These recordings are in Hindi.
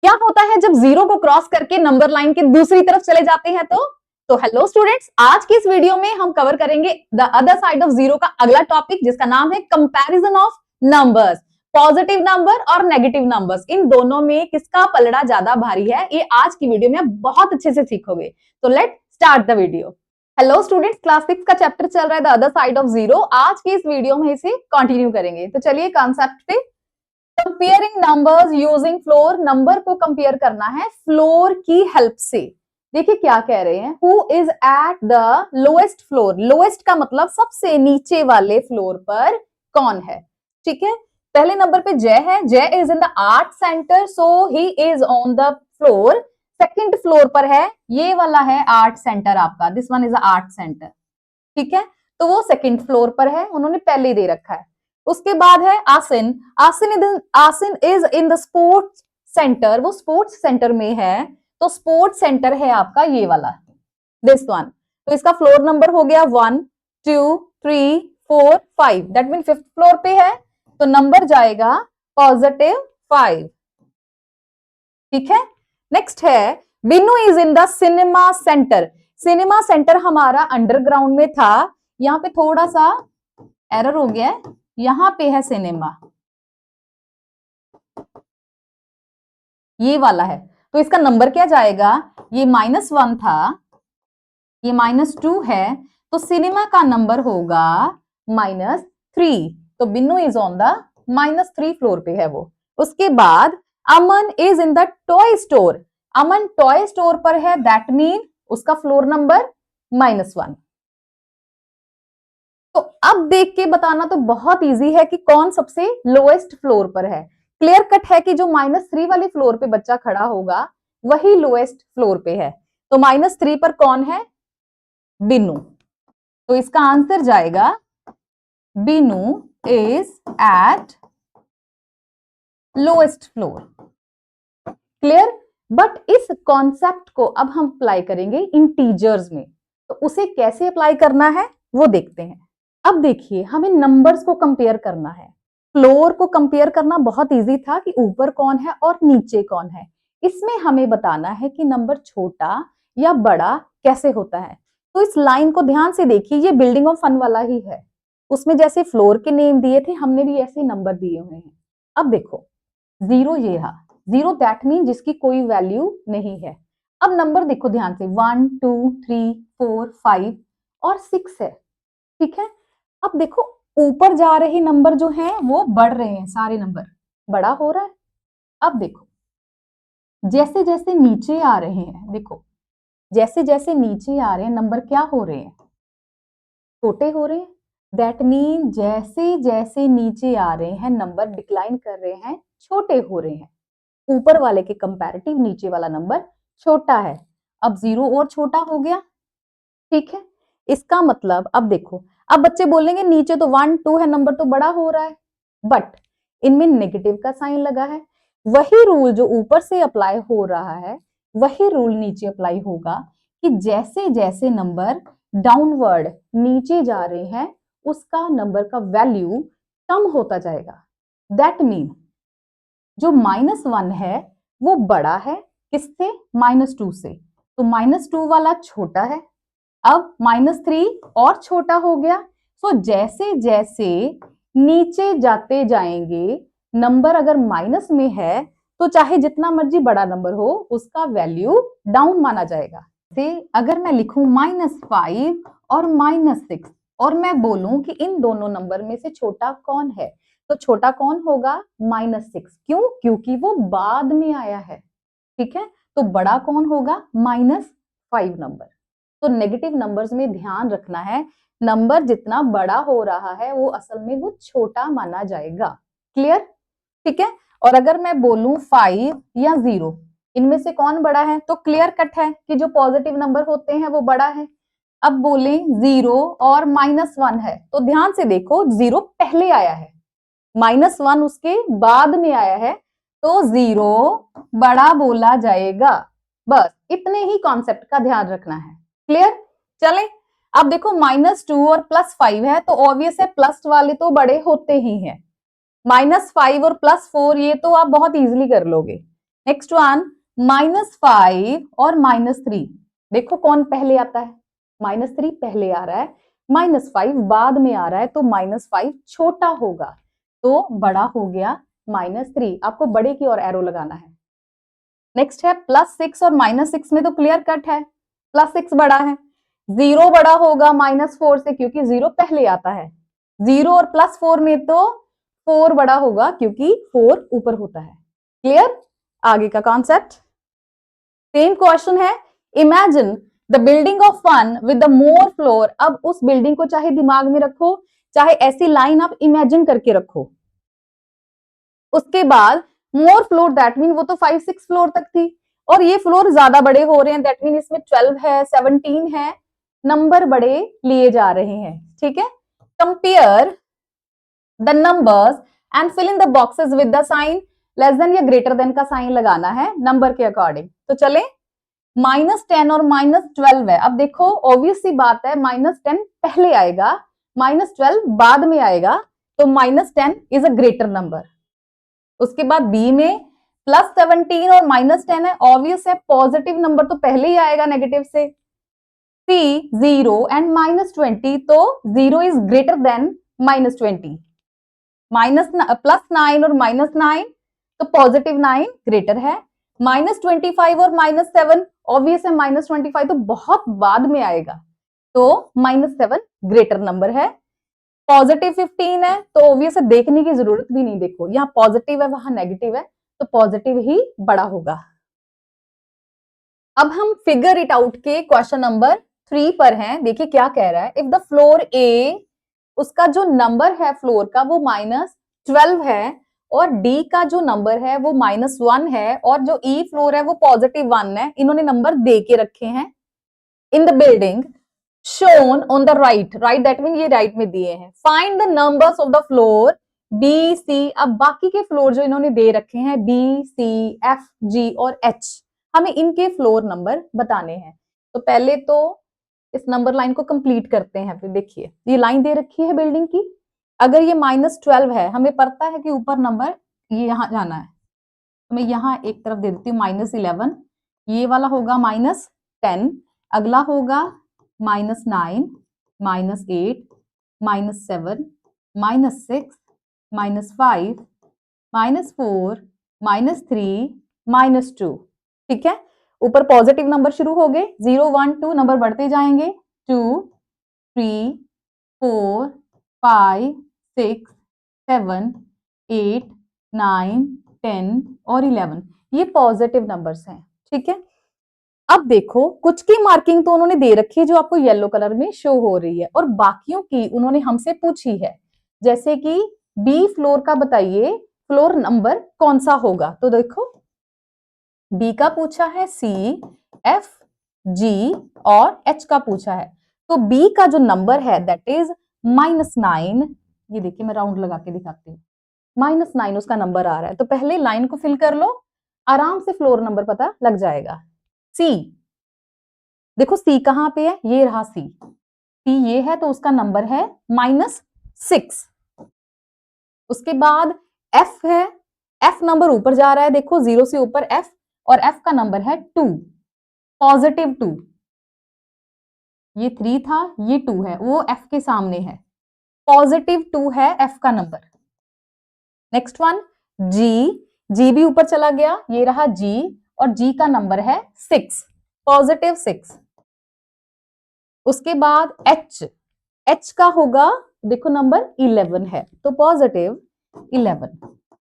क्या होता है जब जीरो को क्रॉस करके नंबर लाइन के दूसरी तरफ चले जाते हैं तो हेलो स्टूडेंट्स, आज की इस वीडियो में हम कवर करेंगे the other side of zero का अगला टॉपिक, जिसका नाम है comparison of numbers. Positive number और नेगेटिव नंबर्स, इन दोनों में किसका पलड़ा ज्यादा भारी है, ये आज की वीडियो में बहुत अच्छे से सीखोगे। तो let start the video. Hello students, class 6 का चैप्टर चल रहा है the other side of zero. आज की इस वीडियो में इसे कंटिन्यू करेंगे। तो चलिए कॉन्सेप्ट पे। Comparing numbers using floor, number को कंपेयर करना है फ्लोर की हेल्प से। देखिए क्या कह रहे हैं, who is at the lowest floor. Lowest का मतलब सबसे नीचे वाले फ्लोर पर कौन है। ठीक है, पहले नंबर पे जय है, जय is in the art centre, so he is on the floor. Second floor पर है, ये वाला है आर्ट सेंटर आपका, this one is art centre. ठीक है, तो वो सेकंड फ्लोर पर है, उन्होंने पहले ही दे रखा है। उसके बाद है Asin, Asin is in the sports centre, वो स्पोर्ट्स सेंटर में है, तो स्पोर्ट्स सेंटर है आपका ये वाला, दिस वन। तो इसका फ्लोर नंबर हो गया 1 2 3 4 5, दैट मीन फिफ्थ फ्लोर पे है, तो नंबर जाएगा +5। ठीक है, नेक्स्ट है Binnu is in the cinema centre. Cinema centre हमारा अंडरग्राउंड में था, यहाँ पे थोड़ा सा एरर हो गया है, यहां पे है सिनेमा, ये वाला है, तो इसका नंबर क्या जाएगा, ये -1 था, ये -2 है, तो सिनेमा का नंबर होगा -3। तो Binnu is on the -3 floor पे है वो। उसके बाद Aman is in the toy store, Aman toy store पर है, दैट मीन उसका फ्लोर नंबर -1। तो अब देख के बताना तो बहुत इजी है कि कौन सबसे लोएस्ट फ्लोर पर है। क्लियर कट है कि जो -3 वाले फ्लोर पे बच्चा खड़ा होगा वही लोएस्ट फ्लोर पे है। तो -3 पर कौन है, बिन्नू, तो इसका आंसर जाएगा Binnu is eight lowest floor. Clear. But इस कॉन्सेप्ट को अब हम अप्लाई करेंगे इंटीजर्स में, तो उसे कैसे अप्लाई करना है वो देखते हैं। अब देखिए, हमें नंबर्स को कंपेयर करना है। फ्लोर को कंपेयर करना बहुत इजी था कि ऊपर कौन है और नीचे कौन है। इसमें हमें बताना है कि नंबर छोटा या बड़ा कैसे होता है। तो इस लाइन को ध्यान से देखिए, ये बिल्डिंग ऑफ फन वाला ही है, उसमें जैसे फ्लोर के नेम दिए थे, हमने भी ऐसे नंबर दिए हुए हैं। अब देखो, जीरो ये रहा, जीरो दैट मीन जिसकी कोई वैल्यू नहीं है। अब नंबर देखो ध्यान से, 1 2 3 4 5 और 6 है। ठीक है, अब देखो ऊपर जा रहे नंबर जो हैं वो बढ़ रहे हैं, सारे नंबर बड़ा हो रहा है। अब देखो जैसे जैसे नीचे आ रहे हैं, देखो जैसे जैसे नीचे आ रहे हैं नंबर क्या हो रहे हैं, छोटे हो रहे हैं। दैट मीन जैसे जैसे नीचे आ रहे हैं नंबर डिक्लाइन कर रहे हैं, छोटे हो रहे हैं। ऊपर वाले के कंपैरेटिव नीचे वाला नंबर छोटा है। अब जीरो और छोटा हो गया। ठीक है, इसका मतलब अब देखो, अब बच्चे बोलेंगे नीचे तो 1 2 है, नंबर तो बड़ा हो रहा है, बट इनमें नेगेटिव का साइन लगा है। वही रूल जो ऊपर से अप्लाई हो रहा है वही रूल नीचे अप्लाई होगा कि जैसे जैसे नंबर डाउनवर्ड नीचे जा रहे हैं उसका नंबर का वैल्यू कम होता जाएगा। दैट मीन जो -1 है वो बड़ा है किससे, -2 से, तो -2 वाला छोटा है। अब -3 और छोटा हो गया। तो जैसे जैसे नीचे जाते जाएंगे, नंबर अगर माइनस में है तो चाहे जितना मर्जी बड़ा नंबर हो उसका वैल्यू डाउन माना जाएगा। से अगर मैं लिखूं -5 और -6 और मैं बोलूं कि इन दोनों नंबर में से छोटा कौन है, तो छोटा कौन होगा, -6। क्यों, क्योंकि वो बाद में आया है। ठीक है, तो बड़ा कौन होगा, -5 नंबर। तो नेगेटिव नंबर्स में ध्यान रखना है, नंबर जितना बड़ा हो रहा है वो असल में वो छोटा माना जाएगा। क्लियर। ठीक है, और अगर मैं बोलूं 5 या 0, इनमें से कौन बड़ा है, तो क्लियर कट है कि जो पॉजिटिव नंबर होते हैं वो बड़ा है। अब बोले 0 और -1 है, तो ध्यान से देखो 0 पहले आया है, -1 उसके बाद में आया है, तो 0 बड़ा बोला जाएगा। बस इतने ही कॉन्सेप्ट का ध्यान रखना है। क्लियर। चलें, अब देखो -2 और +5 है, तो ऑब्वियस है प्लस वाले तो बड़े होते ही हैं। -5 और +4 ये तो आप बहुत इजीली कर लोगे। नेक्स्ट वन -5 और -3, देखो कौन पहले आता है, -3 पहले आ रहा है, -5 बाद में आ रहा है, तो -5 छोटा होगा, तो बड़ा हो गया -3। आपको बड़े की ओर एरो लगाना है। नेक्स्ट है +6 और -6 में तो क्लियर कट है, +6 बड़ा है, 0 बड़ा होगा -4 से क्योंकि 0 पहले आता है, 0 और +4 में तो 4 बड़ा होगा क्योंकि 4 ऊपर होता है। क्लियर? आगे का कॉन्सेप्ट सेम क्वेश्चन है, imagine the building of fun with the more floor. अब उस बिल्डिंग को चाहे दिमाग में रखो, चाहे ऐसी लाइन आप इमेजिन करके रखो। उसके बाद मोर फ्लोर, दैट मीन वो तो 5-6 फ्लोर तक थी और ये फ्लोर ज्यादा बड़े हो रहे हैं, दैट मीन इसमें 12 है, 17 है, नंबर बड़े लिए जा रहे हैं। ठीक है, compare the numbers and fill in the boxes with the sign less than या ग्रेटर देन का साइन लगाना है नंबर के अकॉर्डिंग। तो चले, -10 और -12 है। अब देखो ऑब्वियस सी बात है, -10 पहले आएगा, -12 बाद में आएगा, तो -10 इज अ ग्रेटर नंबर। उसके बाद बी में +17 और -10 है, ऑब्वियस है पॉजिटिव नंबर तो पहले ही आएगा नेगेटिव से। सी 0 एंड -20, तो 0 इज ग्रेटर देन -20, +9 और -9 तो पॉजिटिव 9 ग्रेटर है, -25 और -7 ऑब्वियस है, -25 तो बहुत बाद में आएगा, तो -7 ग्रेटर नंबर है। पॉजिटिव 15 है तो ऑब्वियस है, देखने की जरूरत भी नहीं, देखो यहाँ पॉजिटिव है वहां नेगेटिव है, तो पॉजिटिव ही बड़ा होगा। अब हम फिगर इट आउट के क्वेश्चन नंबर 3 पर हैं। देखिए क्या कह रहा है, इफ द फ्लोर ए, उसका जो नंबर है फ्लोर का वो -12 है और डी का जो नंबर है वो -1 है और जो ई फ्लोर है वो +1 है, इन्होंने नंबर दे के रखे हैं in the building shown on the right, right that mean ये राइट में दिए हैं। find the numbers of the floor B, C, अब बाकी के फ्लोर जो इन्होंने दे रखे हैं B, C, F, G और H, हमें इनके फ्लोर नंबर बताने हैं। तो पहले तो इस नंबर लाइन को कंप्लीट करते हैं। फिर देखिए ये लाइन दे रखी है बिल्डिंग की, अगर ये -12 है, हमें पता है कि ऊपर नंबर ये यहाँ जाना है, तो मैं यहाँ एक तरफ दे देती हूँ -11, ये वाला होगा -10, अगला होगा -9, -8, -7, -6, -5, -4, -3, -2। ठीक है, ऊपर पॉजिटिव नंबर शुरू हो गए, 0, 1, 2 नंबर बढ़ते जाएंगे, 2, 3, 4, 5, 6, 7, 8, 9, 10 और 11, ये पॉजिटिव नंबर्स हैं। ठीक है, अब देखो कुछ की मार्किंग तो उन्होंने दे रखी है जो आपको येलो कलर में शो हो रही है और बाकियों की उन्होंने हमसे पूछी है, जैसे कि बी फ्लोर का बताइए फ्लोर नंबर कौन सा होगा। तो देखो बी का पूछा है, सी, एफ, जी और एच का पूछा है, तो बी का जो नंबर है दैट इज -9, ये देखिए मैं राउंड लगा के दिखाती हूँ, -9 उसका नंबर आ रहा है, तो पहले लाइन को फिल कर लो, आराम से फ्लोर नंबर पता लग जाएगा। सी, देखो सी कहां पे है, ये रहा सी, सी ये है तो उसका नंबर है -6। उसके बाद एफ है, एफ नंबर ऊपर जा रहा है, देखो 0 से ऊपर एफ, और एफ का नंबर है 2, +2, ये 3 था, ये 2 है, वो एफ के सामने है, +2 है एफ का नंबर। नेक्स्ट वन जी, जी भी ऊपर चला गया, ये रहा जी, और जी का नंबर है 6, +6। उसके बाद एच, एच का होगा देखो नंबर 11 है, तो +11,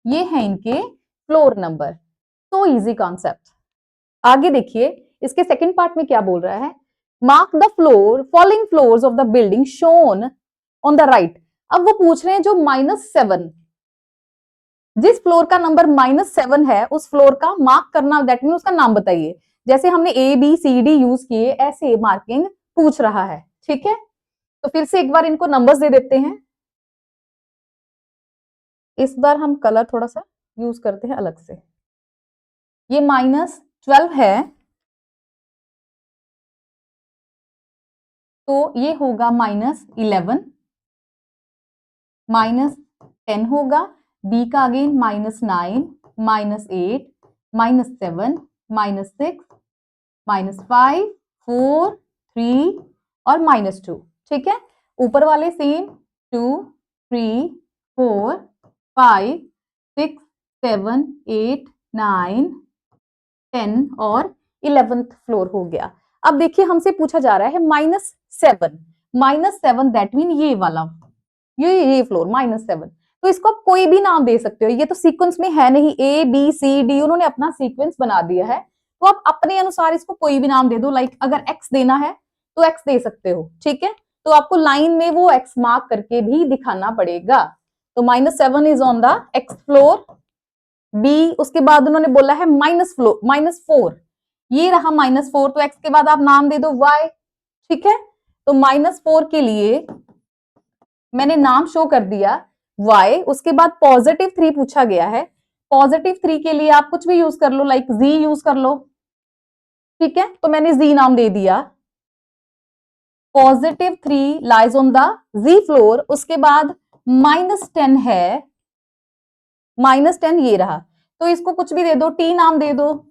ये है इनके फ्लोर नंबर। तो इजी कॉन्सेप्ट। आगे देखिए इसके सेकंड पार्ट में क्या बोल रहा है, mark the floor following floors of the building shown on the right. अब वो पूछ रहे हैं जो -7, जिस फ्लोर का नंबर -7 है उस फ्लोर का मार्क करना, दैट मीन उसका नाम बताइए, जैसे हमने A B C D use किए ऐसे मार्किंग पूछ रहा है। ठीक है, तो फिर से एक बार इनको नंबर्स दे देते हैं, इस बार हम कलर थोड़ा सा यूज करते हैं अलग से। ये -12 है तो ये होगा -11, -10 होगा, बी का अगेन -9, -8, -7, -6, -5, 4, 3 और -2। ठीक है, ऊपर वाले सेम 2, 3, 4, 5, 6, 7, 8, 9, 10 और 11th फ्लोर हो गया। अब देखिए हमसे पूछा जा रहा है -7 दैट मीन ये वाला, ये फ्लोर -7। तो इसको आप कोई भी नाम दे सकते हो, ये तो सीक्वेंस में है नहीं, ए बी सी डी उन्होंने अपना सीक्वेंस बना दिया है, तो आप अपने अनुसार इसको कोई भी नाम दे दो। लाइक अगर एक्स देना है तो एक्स दे सकते हो। ठीक है, तो आपको लाइन में वो एक्स मार्क करके भी दिखाना पड़ेगा। तो -7 is on the x floor B. उसके बाद उन्होंने बोला है -4, ये रहा -4, तो एक्स के बाद आप नाम दे दो वाई। ठीक है, तो -4 के लिए मैंने नाम शो कर दिया y। उसके बाद +3 पूछा गया है, +3 के लिए आप कुछ भी यूज कर लो, लाइक z यूज कर लो। ठीक है, तो मैंने z नाम दे दिया। +3 lies on the z floor. उसके बाद -10 है, -10 ये रहा, तो इसको कुछ भी दे दो, t नाम दे दो।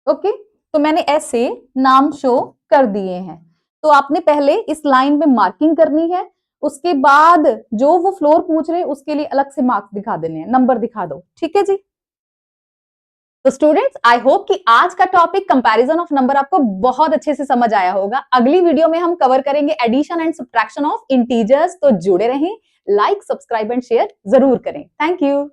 ओके, तो मैंने ऐसे नाम शो कर दिए हैं। तो आपने पहले इस लाइन में मार्किंग करनी है, उसके बाद जो वो फ्लोर पूछ रहे उसके लिए अलग से मार्क्स दिखा देने हैं, नंबर दिखा दो। ठीक है जी। तो स्टूडेंट्स, आई होप कि आज का टॉपिक कंपैरिजन ऑफ नंबर आपको बहुत अच्छे से समझ आया होगा। अगली वीडियो में हम कवर करेंगे addition and subtraction of integers. तो जुड़े रहें, लाइक, सब्सक्राइब एंड शेयर जरूर करें। Thank you.